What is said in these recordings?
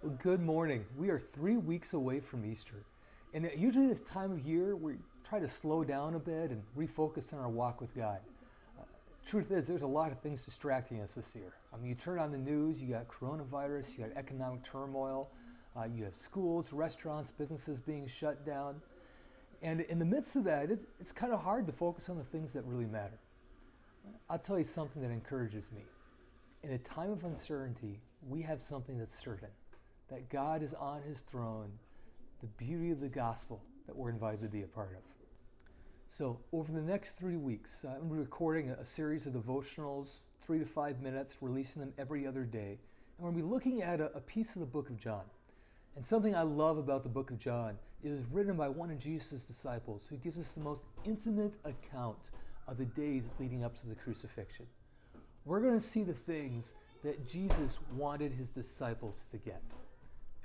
Well, good morning. We are 3 weeks away from Easter. And usually this time of year, we try to slow down a bit and refocus on our walk with God. Truth is, there's a lot of things distracting us this year. You turn on the news, you got coronavirus, you got economic turmoil, you have schools, restaurants, businesses being shut down. And in the midst of that, it's kind of hard to focus on the things that really matter. I'll tell you something that encourages me. In a time of uncertainty, we have something that's certain. That God is on his throne, the beauty of the gospel that we're invited to be a part of. So over the next 3 weeks, I'm recording a series of devotionals, 3 to 5 minutes, releasing them every other day. And we're going to be looking at a piece of the book of John. And something I love about the book of John is written by one of Jesus' disciples who gives us the most intimate account of the days leading up to the crucifixion. We're going to see the things that Jesus wanted his disciples to get.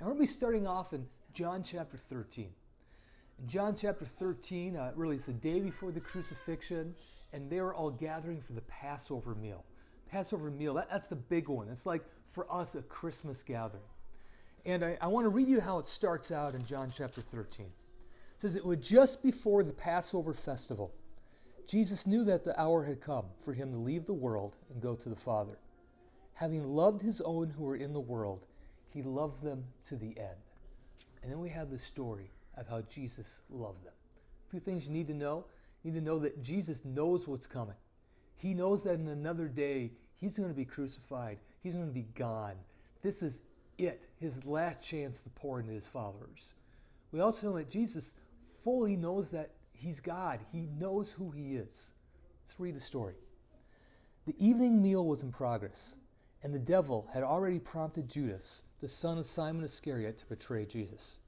And we're going to be starting off in John chapter 13. In John chapter 13, really it's the day before the crucifixion, and they were all gathering for the Passover meal. Passover meal, that's the big one. It's like, for us, a Christmas gathering. And I want to read you how it starts out in John chapter 13. It says, "It was just before the Passover festival. Jesus knew that the hour had come for him to leave the world and go to the Father. Having loved his own who were in the world, he loved them to the end." And then we have the story of how Jesus loved them. A few things you need to know. You need to know that Jesus knows what's coming. He knows that in another day, he's going to be crucified. He's going to be gone. This is it, his last chance to pour into his followers. We also know that Jesus fully knows that he's God. He knows who he is. Let's read the story. The evening meal was in progress, and the devil had already prompted Judas, the son of Simon Iscariot, to betray Jesus.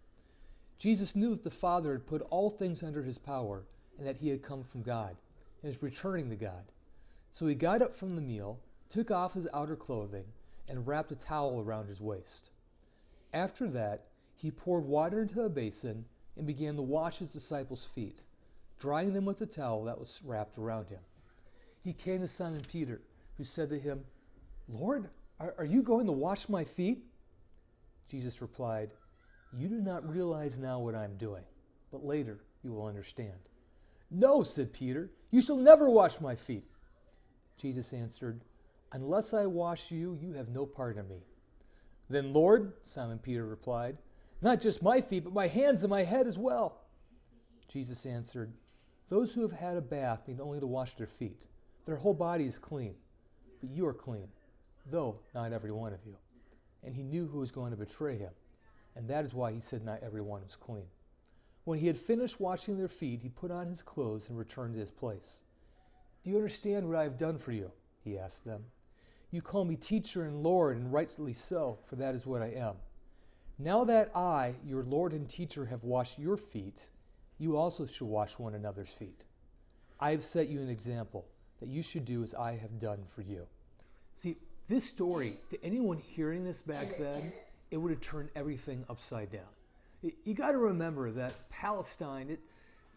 Jesus knew that the Father had put all things under his power and that he had come from God and was returning to God. So he got up from the meal, took off his outer clothing, and wrapped a towel around his waist. After that, he poured water into a basin and began to wash his disciples' feet, drying them with the towel that was wrapped around him. He came to Simon Peter, who said to him, "Lord, are you going to wash my feet?" Jesus replied, "You do not realize now what I am doing, but later you will understand." "No," said Peter, "you shall never wash my feet." Jesus answered, "Unless I wash you, you have no part in me." "Then, Lord," Simon Peter replied, "not just my feet, but my hands and my head as well." Jesus answered, "Those who have had a bath need only to wash their feet. Their whole body is clean, but you are clean, though not every one of you." And he knew who was going to betray him, and that is why he said not every one was clean. When he had finished washing their feet, he put on his clothes and returned to his place. "Do you understand what I have done for you?" he asked them. "You call me teacher and Lord, and rightly so, for that is what I am. Now that I, your Lord and teacher, have washed your feet, you also should wash one another's feet. I have set you an example, that you should do as I have done for you." See, this story, to anyone hearing this back then, it would have turned everything upside down. You got to remember that Palestine,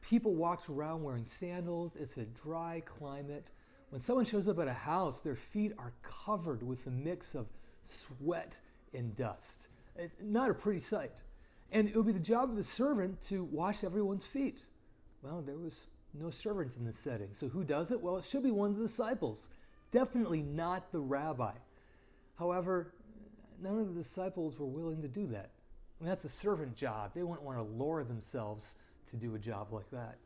people walked around wearing sandals. It's a dry climate. When someone shows up at a house, their feet are covered with a mix of sweat and dust. It's not a pretty sight. And it would be the job of the servant to wash everyone's feet. Well, there was no servant in this setting. So who does it? Well, it should be one of the disciples. Definitely not the rabbi. However, none of the disciples were willing to do that. That's a servant job. They wouldn't want to lower themselves to do a job like that.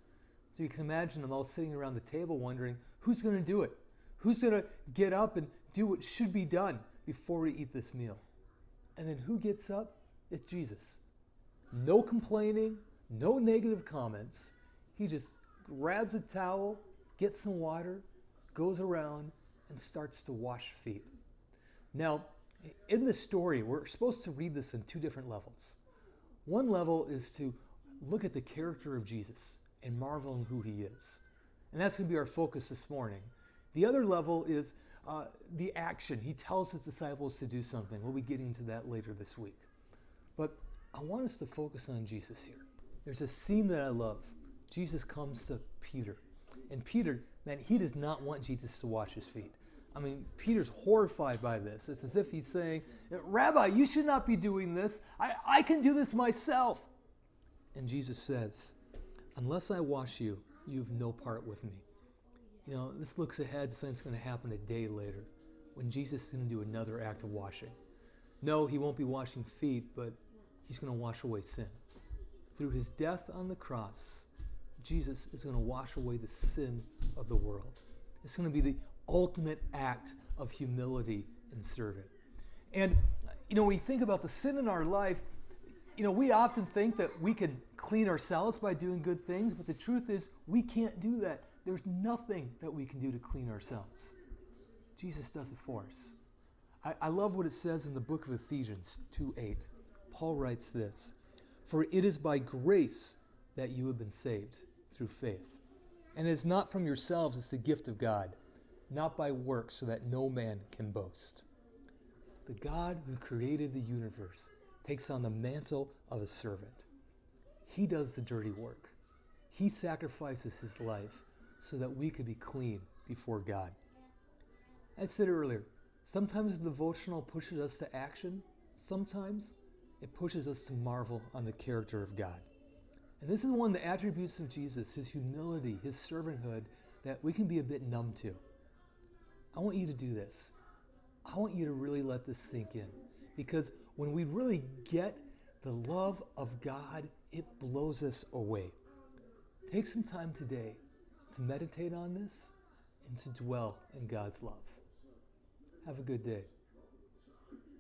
So you can imagine them all sitting around the table wondering, who's going to do it? Who's going to get up and do what should be done before we eat this meal? And then who gets up? It's Jesus. No complaining, no negative comments. He just grabs a towel, gets some water, goes around, and starts to wash feet. Now, in this story, we're supposed to read this in two different levels. One level is to look at the character of Jesus and marvel in who he is. And that's going to be our focus this morning. The other level is the action. He tells his disciples to do something. We'll be getting to that later this week. But I want us to focus on Jesus here. There's a scene that I love. Jesus comes to Peter. And Peter, man, he does not want Jesus to wash his feet. I mean, Peter's horrified by this. It's as if he's saying, Rabbi, you should not be doing this. I can do this myself. And Jesus says, unless I wash you, you have no part with me. You know, this looks ahead to something that's going to happen a day later when Jesus is going to do another act of washing. No, he won't be washing feet, but he's going to wash away sin. Through his death on the cross, Jesus is going to wash away the sin of the world. It's going to be the ultimate act of humility and serving. And, you know, when you think about the sin in our life, you know, we often think that we can clean ourselves by doing good things, but the truth is we can't do that. There's nothing that we can do to clean ourselves. Jesus does it for us. I love what it says in the book of Ephesians 2:8. Paul writes this, "For it is by grace that you have been saved through faith. And it is not from yourselves, it's the gift of God, not by works, so that no man can boast." The God who created the universe takes on the mantle of a servant. He does the dirty work. He sacrifices his life so that we could be clean before God. I said earlier, sometimes the devotional pushes us to action. Sometimes it pushes us to marvel on the character of God. And this is one of the attributes of Jesus, his humility, his servanthood, that we can be a bit numb to. I want you to do this. I want you to really let this sink in. Because when we really get the love of God, it blows us away. Take some time today to meditate on this and to dwell in God's love. Have a good day.